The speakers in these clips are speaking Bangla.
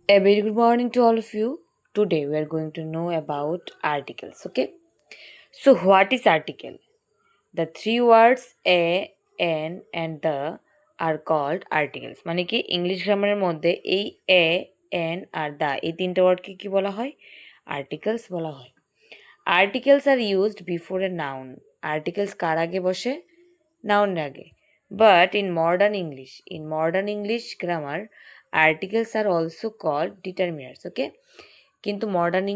A very good morning to all of you. Today we are going to know about articles. Okay. So what is article? The three words a, n and the are called articles. মানে কি ইংলিশ গ্রামারের মধ্যে এই এ এন আর দা এই তিনটা ওয়ার্ডকে কি বলা হয়? আর্টিকেলস বলা হয়। Articles are used before a noun. Articles কার আগে বসে? নাউনের আগে। But in modern English grammar, articles are also called determiners. Okay? কিন্তু মডার্ন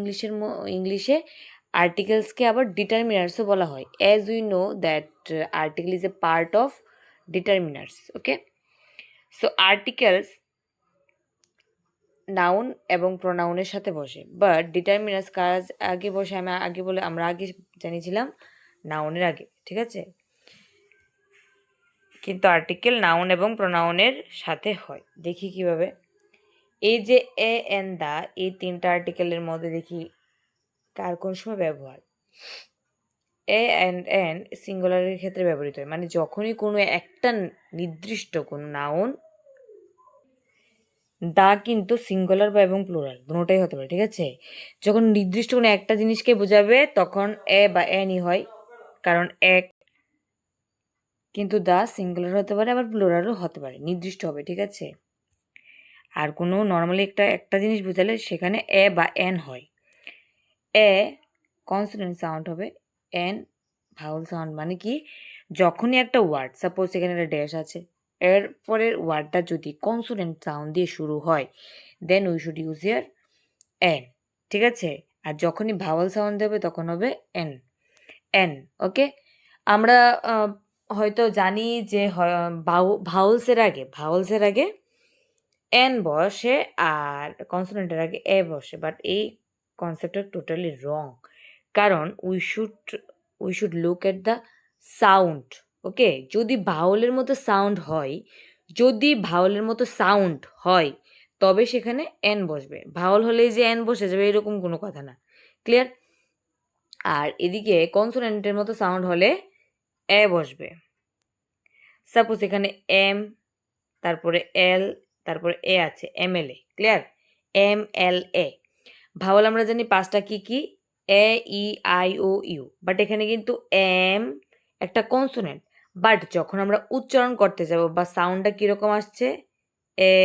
ইংলিশে আর্টিকেলসকে আবার ডিটারমিনার্সও বলা হয়। As we know that article is a part of determiners. Okay, so articles noun এবং প্রোনাউনের সাথে বসে, বাট ডিটারমিনার্স কাজ আগে বসে আমরা আগে জানিয়েছিলাম নাউনের আগে। ঠিক আছে, কিন্তু আর্টিকেল নাউন এবং প্রোনাউনের সাথে হয়। দেখি কিভাবে। এই যে এ এন দা এই তিনটা আর্টিকেলের মধ্যে দেখি কার কোন সময় ব্যবহার। এ অ্যান্ড এন সিঙ্গুলারের ক্ষেত্রে ব্যবহৃত হয়, মানে যখনই কোনো একটা নির্দিষ্ট কোনো নাউন, দা কিন্তু সিঙ্গুলার বা এবং প্লুরাল দুটোটাই হতে পারে। ঠিক আছে, যখন নির্দিষ্ট কোনো একটা জিনিসকে বোঝাবে তখন এ বা এনই হয়, কারণ এক। কিন্তু দা সিঙ্গুলার হতে পারে আবার প্লুরালও হতে পারে, নির্দিষ্ট হবে। ঠিক আছে, আর কোনো নর্মালি একটা জিনিস বোঝালে সেখানে এ বা এন হয়। এ কনসোনেন্ট সাউন্ড হবে, এন ভাউল সাউন্ড। মানে কি, যখনই একটা ওয়ার্ড, সাপোজ এখানে একটা ড্যাশ আছে, এর পরের ওয়ার্ডটা যদি কনসোনেন্ট সাউন্ড দিয়ে শুরু হয়, then we should use your an. ঠিক আছে, আর যখনই ভাওয়াল সাউন্ড দেবে তখন হবে এন এন। ওকে, আমরা হয়তো জানি যে ভাওয়ালসের আগে এন বসে আর কনসোনেন্টের আগে এ বসে, বাট এই কনসেপ্টটা টোটালি রং। কারণ we should look at the sound. Okay, যদি ভাওয়ালের মতো সাউন্ড হয় তবে সেখানে এন বসবে। ভাওয়াল হলেই যে এন বসে যাবে এরকম কোনো কথা না। ক্লিয়ার? আর এদিকে কনসোনেন্টের মতো সাউন্ড হলে এ বসবে। সাপোজ এখানে এম, তারপরে এল, তারপরে এ আছে, এম এল এ। ক্লিয়ার? এম এল এ। ভাওয়াল আমরা জানি পাঁচটা, কি কি? এ, ই, আই, ও, ইউ। বাট এখানে কিন্তু এম একটা কনসোনেন্ট, বাট যখন আমরা উচ্চারণ করতে যাব বা সাউন্ডটা কিরকম আসছে, এ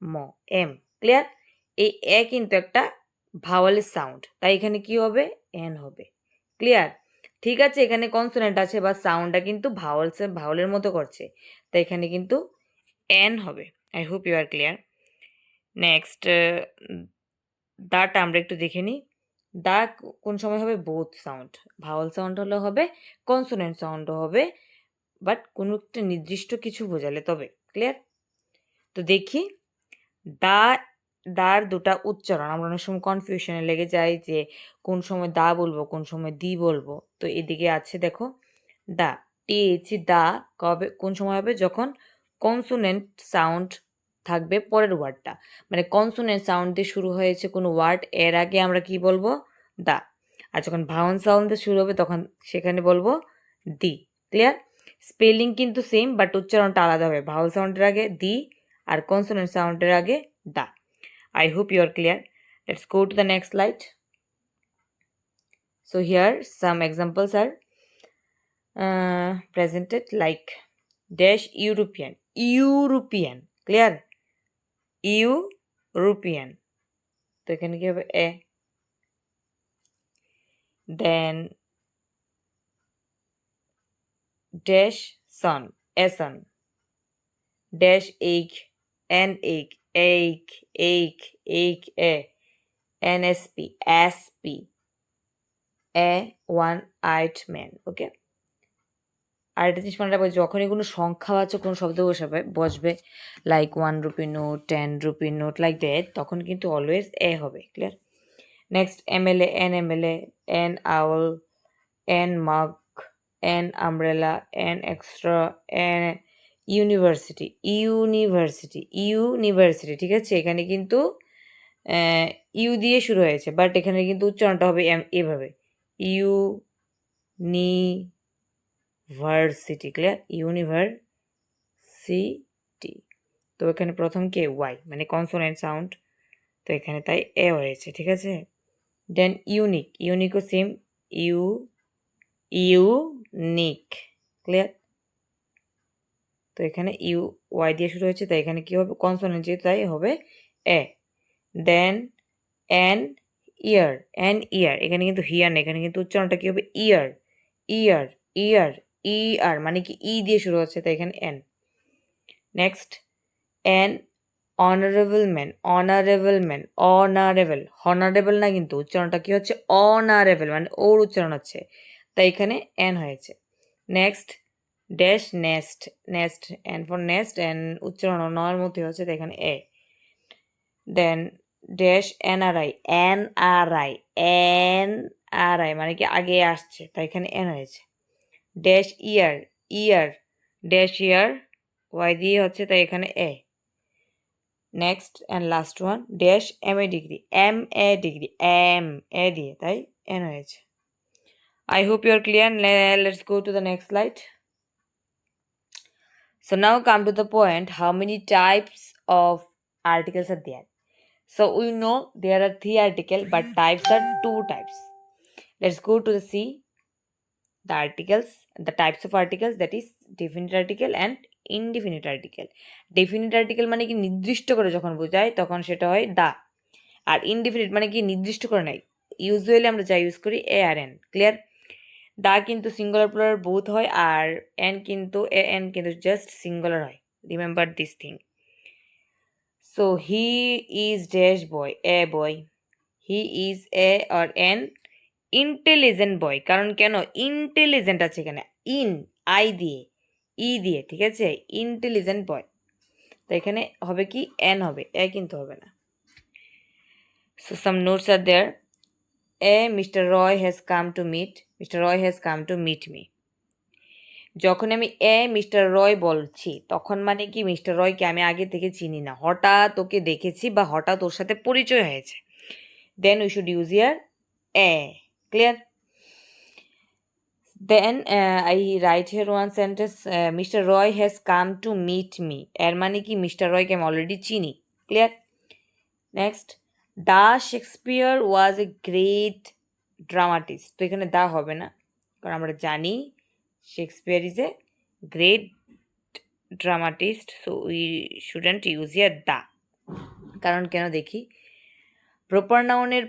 ম, এম। ক্লিয়ার? এই এ কিন্তু একটা ভাওয়ালের সাউন্ড, তাই এখানে কি হবে? এন হবে। ক্লিয়ার? ঠিক আছে, এখানে কনসোনেন্ট আছে বা সাউন্ডটা কিন্তু ভাওয়ালের মতো করছে, তাই এখানে কিন্তু এন হবে। I hope you are clear. Next, দাটা আমরা একটু দেখে নিই। দা কোন সময় হবে? Both sound. ভাওয়াল সাউন্ড হলে হবে, কনসোনেন্ট সাউন্ডও হবে, বাট কোনো একটা নির্দিষ্ট কিছু বোঝালে তবে। ক্লিয়ার? তো দেখি, দা দার দুটা উচ্চারণ আমরা অনেক সময় কনফিউশনে লেগে যাই যে কোন সময় দা বলবো কোন সময় দি বলবো। তো এদিকে আছে দেখো, দা টিএইচ দা কোন সময় হবে? যখন কনসোনেন্ট সাউন্ড থাকবে পরের ওয়ার্ডটা, মানে কনসোনেন্ট সাউন্ড দিয়ে শুরু হয়েছে কোনো ওয়ার্ড, এর আগে আমরা কি বলবো? দা। আর যখন ভাওয়াল সাউন্ড দিয়ে শুরু হবে তখন সেখানে বলবো দি। ক্লিয়ার? স্পেলিং কিন্তু সেম, বাট উচ্চারণটা আলাদা হবে। ভাওয়াল সাউন্ডের আগে দি আর কনসোনেন্ট সাউন্ডের আগে দা। I hope you are clear. Let's go to the next slide. So here some examples are presented, like dash European. Clear? European. তো এখানে কি হবে? এ। Then dash son, a son. Dash ache, an ache, ache, a. NSP, SP, a one-eyed man. Okay. আর একটা জিনিস মনে রাখবে, যখনই কোনো সংখ্যাবাচক কোনো শব্দ বসবে, like 1 rupee note, 10 rupee note, like that, তখন কিন্তু অলওয়েজ এ হবে। ক্লিয়ার? নেক্সট এমএলএ, এন আউল, এন মাগ, N umbrella, an extra, N university. ঠিক আছে, এখানে কিন্তু ইউ দিয়ে শুরু হয়েছে, বাট এখানে কিন্তু উচ্চারণটা হবে এভাবে, ইউনিভার্সিটি। ক্লিয়ার? ইউনিভার্সিটি। তো এখানে প্রথম কে? ওয়াই, মানে কনসোনেন্ট সাউন্ড। তো এখানে তাই এ হয়েছে, ঠিক আছে। দেন ইউনিক, ইউনিকও সেম, ইউনিক, ক্লিয়ার। তো এখানে ওয়াই দিয়ে শুরু হয়েছে, তাই এখানে কি হবে, কনসোনেন্ট যেহেতু তাই হবে এ। দেন ইয়ার, ইয়ার, এখানে কিন্তু হিয়ার না, এখানে কিন্তু উচ্চারণটা কি হবে, ইয়ার, ইয়ার, ইয়ার, ইয়ার, মানে কি ই দিয়ে শুরু হচ্ছে, তাই এখানে N. Next an honourable man, honourable man, honourable, honourable না, কিন্তু উচ্চারণটা কি হচ্ছে, অনারেবল, মানে ওর উচ্চারণ হচ্ছে, তাই এখানে এন হয়েছে। Next dash nest, nest, an for nest, an উচ্চারণ নর মধ্যে হচ্ছে, তাই এখানে a. Then dash NRI, NRI, NRI, মানে কি আগে আসছে, তাই এখানে এন হয়েছে। Dash year, year, dash year, Y দিয়ে হচ্ছে, তাই এখানে a. Next and last one dash M A degree, M A degree, M A দিয়ে তাই এন হয়েছে। I hope you are clear. Let's go to the next slide. So now come to the point, how many types of articles are there? So we know there are 3 articles, but types are 2 types. Let's go to the see the articles, the types of articles, that is definite article and indefinite article. Definite article মানে কি নির্দিষ্ট করে যখন বোঝায় তখন সেটা হয় দা, আর ইনডিফিনিট মানে কি নির্দিষ্ট করে নাই, ইউজুয়ালি আমরা যা ইউজ করি এ আর এন, ক্লিয়ার। দা কিন্তু সিঙ্গুলার প্লুরাল বোথ হয়, আর এন কিন্তু এন কিন্তু জাস্ট সিঙ্গুলার হয়, remember this thing. So he is dash boy, a boy, he is a or an intelligent boy, কারণ কেন ইন্টেলিজেন্ট আছে এখানে, ইন আই দিয়ে, ই দিয়ে, ঠিক আছে, ইন্টেলিজেন্ট বয়, তো এখানে হবে কি এন হবে, এ কিন্তু হবে না। So some notes are there. Mr. Roy has come to meet. Mr. Roy has come to meet me. যখন আমি মিস্টার রয় বলছি তখন মানে কি মিস্টার রয়কে আমি আগে থেকে চিনি না, হঠাৎ ওকে দেখেছি বা হঠাৎ ওর সাথে পরিচয় হয়েছে, then we should use here clear. Then I write here one sentence, Mr Roy has come to meet me, এর মানে কি মিস্টার রয়কে আমি অলরেডি চিনি, clear. Next the Shakespeare was a great dramatist, তো এখানে দা হবে না, কারণ আমরা জানি Shakespeare is a great dramatist, so we shouldn't use here the. কারণ কেন দেখি, প্রপার নাউনের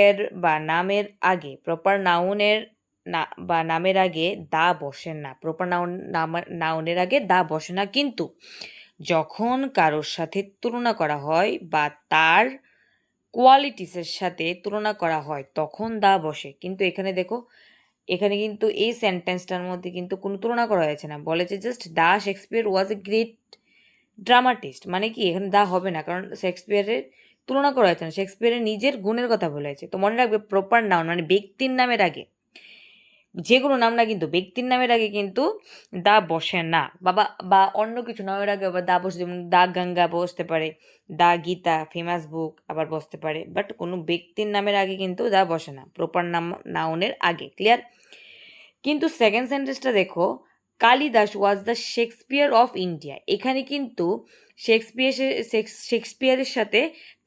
এর বা নামের আগে, প্রপার নাউনের না বা নামের আগে দা বসে না, প্রপার নাউনের আগে দা বসে না, কিন্তু যখন কারোর সাথে তুলনা করা হয় বা তার কোয়ালিটিসের সাথে তুলনা করা হয় তখন দা বসে। কিন্তু এখানে দেখো, এখানে কিন্তু এই সেন্টেন্সটার মধ্যে কিন্তু কোনো তুলনা করা হয়েছে না, বলেছে just the Shakespeare was a great dramatist, মানে কি এখানে দা হবে না, কারণ শেক্সপিয়ারের তুলনা করা হয়েছে না, শেক্সপিয়ারের নিজের গুণের কথা বলেছে। তো মনে রাখবে প্রপার নাউন মানে ব্যক্তির নামের আগে, যে কোনো নাম না কিন্তু ব্যক্তির নামের আগে কিন্তু দা বসে না, বাবা বা অন্য কিছু নামের আগে আবার দা বসে, যেমন দা গঙ্গা বসতে পারে, দা গীতা ফেমাস বুক আবার বসতে পারে, বাট কোনো ব্যক্তির নামের আগে কিন্তু দা বসে না, প্রপার নাউনের আগে, ক্লিয়ার। কিন্তু সেকেন্ড সেন্টেন্সটা দেখো, Kalidas was the Shakespeare of India, এখানে কিন্তু শেক্সপিয়ারের সাথে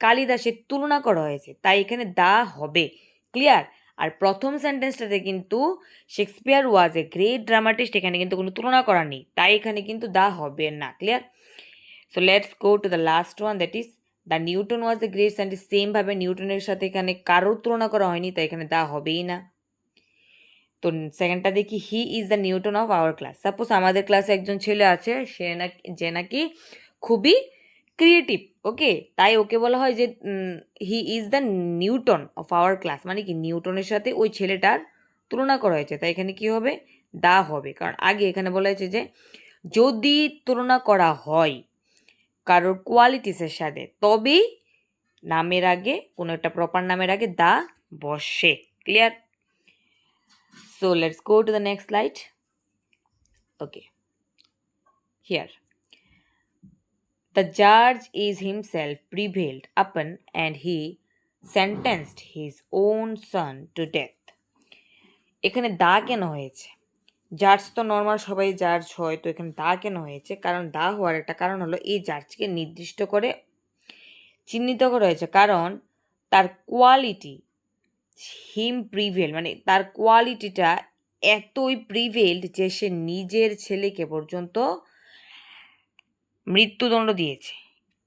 কালিদাসের তুলনা করা হয়েছে, তাই এখানে দা হবে, ক্লিয়ার। আর প্রথম সেন্টেন্সটাতে কিন্তু Shakespeare was a great dramatist, এখানে কিন্তু কোনো তুলনা করা নেই, তাই এখানে কিন্তু দা হবে না, clear. So let's go to the last one, that is the Newton was a great scientist, সেমভাবে নিউটনের সাথে এখানে কারোর তুলনা করা হয়নি, তাই এখানে দা হবেই না। তো সেকেন্ডটা দেখি, he is the Newton of our class, suppose আমাদের ক্লাসে একজন ছেলে আছে, যে নাকি খুবই ক্রিয়েটিভ, ওকে, তাই ওকে বলা হয় যে he is the Newton of our class, মানে কি নিউটনের সাথে ওই ছেলেটার তুলনা করা হয়েছে, তাই এখানে কি হবে, দা হবে, কারণ আগে এখানে বলা হয়েছে যে যদি তুলনা করা হয় কারোর কোয়ালিটিসের সাথে তবেই নামের আগে, কোনো একটা প্রপার নামের আগে দা বসে, clear. So let's go to the next slide. Okay. Here. The judge is himself prevailed upon and he sentenced his own son to death. এখানে দা কেন হয়েছে, জাজ তো নর্মাল সবাই জাজ হয়, তো এখানে দা কেন হয়েছে, কারণ দা হওয়ার একটা কারণ হলো এই জাজকে নির্দিষ্ট করে চিহ্নিত করা হয়েছে কারণ তার কোয়ালিটি হিম প্রিভেল, মানে তার কোয়ালিটিটা এতই প্রিভেলড যে সে নিজের ছেলেকে পর্যন্ত মৃত্যুদণ্ড দিয়েছে।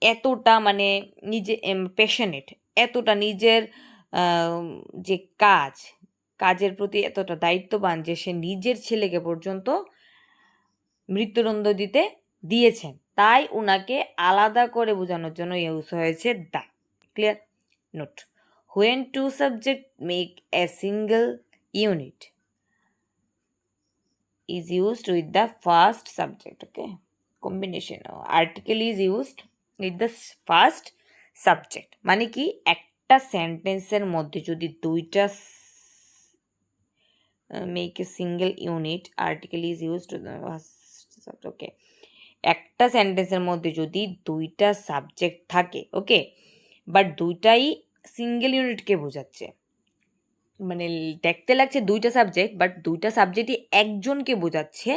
এতটা মানে নিজে প্যাশনেট, এতটা নিজের যে কাজের প্রতি এতটা দায়িত্ববান যে সে নিজের ছেলেকে পর্যন্ত মৃত্যুদণ্ড দিয়েছেন। তাই উনাকে আলাদা করে বোঝানোর জন্য ইউজ হয়েছে the. Clear? Note, when two subjects make a single unit is used with the first subject. Okay, combination article is used with the first subject, মানে কি একটা সেন্টেন্সের মধ্যে যদি দুইটা make a single unit, article is used to the first subject. Okay, একটা সেন্টেন্সের মধ্যে যদি দুইটা সাবজেক্ট থাকে, ওকে, বাট দুইটাই সিঙ্গেল ইউনিটকে বোঝাচ্ছে, মানে দেখতে লাগছে দুইটা সাবজেক্ট বাট দুইটা সাবজেক্টই একজনকে বোঝাচ্ছে,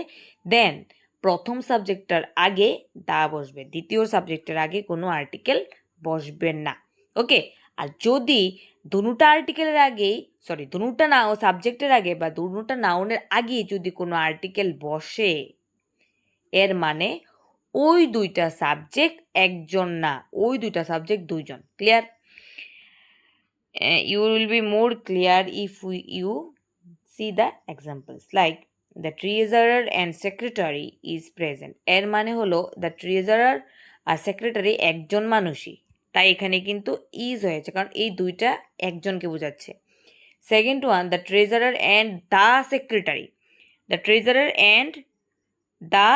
দেন প্রথম সাবজেক্টটার আগে দা বসবে, দ্বিতীয় সাবজেক্টের আগে কোনো আর্টিকেল বসবে না। ওকে, আর যদি দুটা আর্টিকেলের আগেই দুটা নাও সাবজেক্টের আগে বা দুটা নাউনের আগে যদি কোনো আর্টিকেল বসে, এর মানে ওই দুইটা সাবজেক্ট একজন না, ওই দুইটা সাবজেক্ট দুইজন। Clear? You will be more clear if you see the examples like the treasurer and secretary is present, এর মানে হলো the treasurer আর secretary একজন মানুষই, তাই এখানে কিন্তু ইজ হয়েছে কারণ এই দুইটা একজনকে বোঝাচ্ছে। Second one, the treasurer and the secretary, the treasurer and the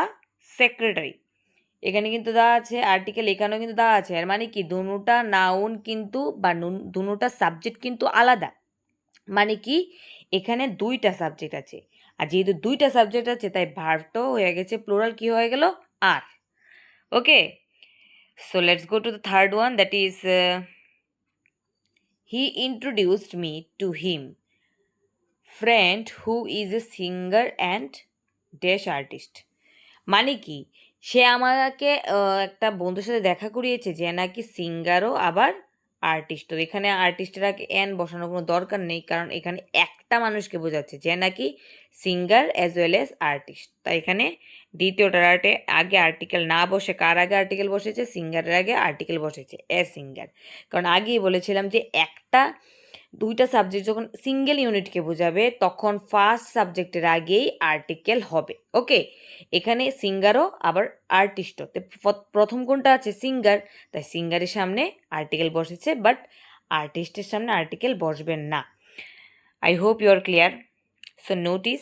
secretary, এখানে কিন্তু দা আছে, আর্টিকেল এখানেও কিন্তু দা আছে, এর মানে কি দুটা নাউন কিন্তু বা দুটা সাবজেক্ট কিন্তু আলাদা, মানে কি এখানে দুইটা সাবজেক্ট আছে, আর যেহেতু দুইটা সাবজেক্ট আছে তাই ভার্বটাও হয়ে গেছে প্লুরাল, কি হয়ে গেল? Are. Okay, so let's go to the third one, that is he introduced me to him friend who is a singer and dash artist, মানে কি সে আমাকে একটা বন্ধুর সাথে দেখা করিয়েছে যে নাকি সিঙ্গারও আবার আর্টিস্টও। এখানে আর্টিস্টের আগে এন বসানোর কোনো দরকার নেই কারণ এখানে একটা মানুষকে বোঝাচ্ছে যে নাকি singer as well as artist, তাই এখানে দ্বিতীয়টার আগে আর্টিকেল না বসে কার আগে আর্টিকেল বসেছে? সিঙ্গারের আগে আর্টিকেল বসেছে, এ সিঙ্গার। কারণ আগেই বলেছিলাম যে দুইটা সাবজেক্ট যখন সিঙ্গেল ইউনিটকে বোঝাবে তখন ফার্স্ট সাবজেক্টের আগেই আর্টিকেল হবে। ওকে, এখানে সিঙ্গারও আবার আর্টিস্টও, প্রথম কোনটা আছে? সিঙ্গার, তাই সিঙ্গারের সামনে আর্টিকেল বসেছে, বাট আর্টিস্টের সামনে আর্টিকেল বসবে না। I hope you are clear. So notice,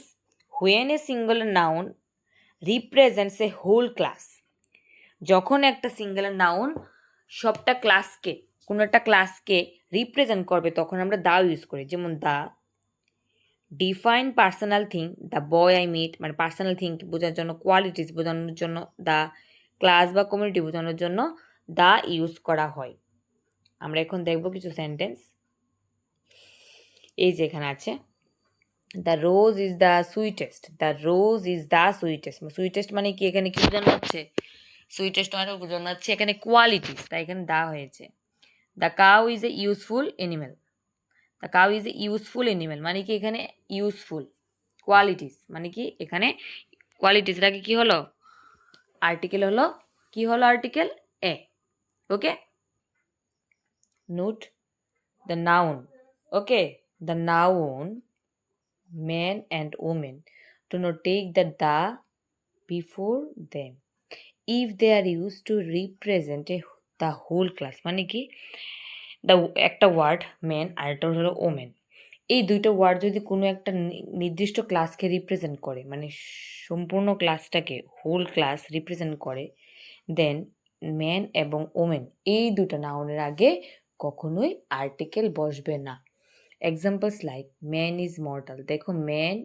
when a singular noun represents a whole class, যখন একটা সিঙ্গুলার নাউন সবটা ক্লাসকে, কোনো একটা ক্লাসকে রিপ্রেজেন্ট করবে তখন আমরা দা ইউজ করি, যেমন the define personal thing, the boy I meet, মানে পার্সোনাল থিং বোঝানোর জন্য, কোয়ালিটিস বোঝানোর জন্য দা, ক্লাস বা কমিউনিটি বোঝানোর জন্য দা ইউজ করা হয়। আমরা এখন দেখব কিছু সেন্টেন্স, এই যে এখানে আছে, the rose is the sweetest, the rose is the sweetest, sweetest মানে কি এখানে কি বোঝানো হচ্ছে? সুইটেস্ট মানে বোঝানো হচ্ছে এখানে কোয়ালিটিস, তাই এখানে দা হয়েছে। The cow is a useful animal, the cow is a useful animal মানে কি এখানে ইউজফুল, কোয়ালিটিস মানে কি এখানে কোয়ালিটিসের আগে কি হলো? আর্টিকেল হলো, কি হলো article? A. Okay, note the noun. Okay, the noun men and women do not take the before them if they are used to represent the whole class, মানে কি একটা ওয়ার্ড ম্যান আর একটা হলো ওমেন, এই দুইটা ওয়ার্ড যদি কোনো একটা নির্দিষ্ট ক্লাসকে রিপ্রেজেন্ট করে, মানে সম্পূর্ণ ক্লাসটাকে, হোল ক্লাস রিপ্রেজেন্ট করে, দেন ম্যান এবং ওমেন এই দুটো নাউনের আগে কখনোই আর্টিকেল বসবে না। Examples like man is mortal, দেখো man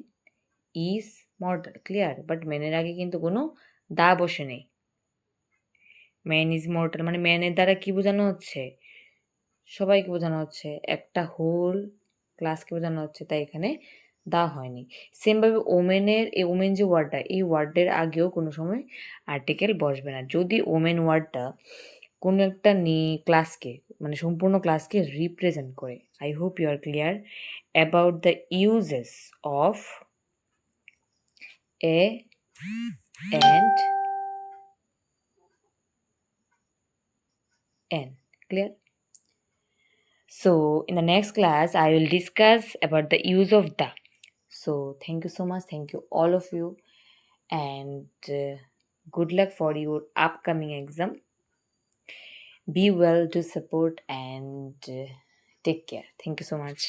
is mortal, clear, but ম্যানের আগে কিন্তু কোনো দা বসে নেই। ম্যান ইজ মর্টাল মানে ম্যানের দ্বারা কি বোঝানো হচ্ছে? সবাইকে বোঝানো হচ্ছে, একটা হোল ক্লাসকে বোঝানো হচ্ছে, তাই এখানে দা হয়নি। সেমভাবে ওমেনের, এই ওমেন যে ওয়ার্ডটা, এই ওয়ার্ডের আগেও কোনো সময় আর্টিকেল বসবে না। যদি ওমেন ওয়ার্ডটা কোনো একটা ক্লাসকে মানে সম্পূর্ণ ক্লাসকে রিপ্রেজেন্ট করে। I hope you are clear about the uses of a and an. Clear? So in the next class I will discuss about the use of the. So thank you so much, thank you all of you, and good luck for your upcoming exam. Be well, do support, and take care. Thank you so much.